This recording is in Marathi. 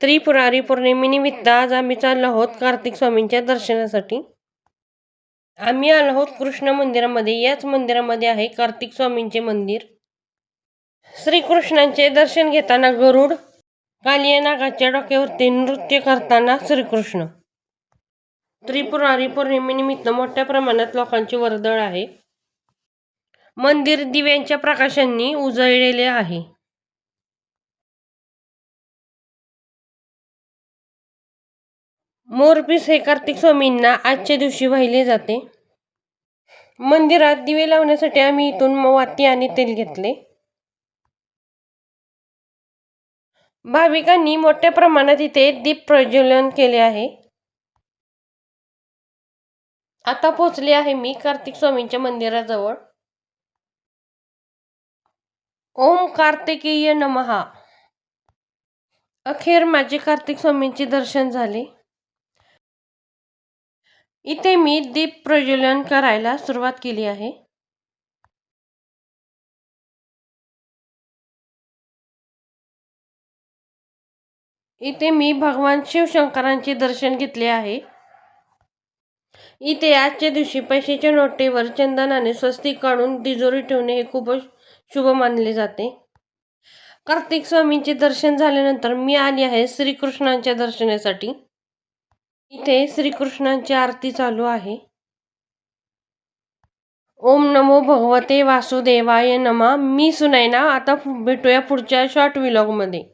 त्रिपुरारी पौर्णिमेनिमित्त आज आम्ही चाललो आहोत कार्तिक स्वामींच्या दर्शनासाठी. आम्ही आलो आहोत कृष्ण मंदिरामध्ये. याच मंदिरामध्ये आहे कार्तिक स्वामींचे मंदिर. श्रीकृष्णांचे दर्शन घेताना गरुड, कालिया नागाच्या डोक्यावरती नृत्य करताना श्रीकृष्ण. त्रिपुरारी पौर्णिमेनिमित्त मोठ्या प्रमाणात लोकांची वर्दळ आहे. मंदिर दिव्यांच्या प्रकाशांनी उजळलेले आहे. मोरपीस हे कार्तिक स्वामींना आजच्या दिवशी वाहिले जाते. मंदिरात दिवे लावण्यासाठी आम्ही इथून वाती आणि तेल घेतले. भाविकांनी मोठ्या प्रमाणात इथे दीप प्रज्वलन केले आहे. आता पोहोचले आहे मी कार्तिक स्वामींच्या मंदिराजवळ. ओम कार्तिकेय नमः. अखेर माझे कार्तिक स्वामींचे दर्शन झाले. इथे मी दीप प्रज्वलन करायला सुरुवात केली आहे. इथे मी भगवान शिवशंकरांचे दर्शन घेतले आहे. इथे आजच्या दिवशी पैशाच्या नोटेवर चंदनाने स्वस्तिक काढून तिजोरी ठेवणे हे खूपच शुभ मानले जाते. कार्तिक स्वामींचे दर्शन झाल्यानंतर मी आली आहे श्रीकृष्णांच्या दर्शनासाठी. इथे श्रीकृष्णांची आरती चालू आहे. ओम नमो भगवते वासुदेवाय नमः. मी सुनैना. आता भेटूया पुढच्या शॉर्ट व्लॉगमध्ये.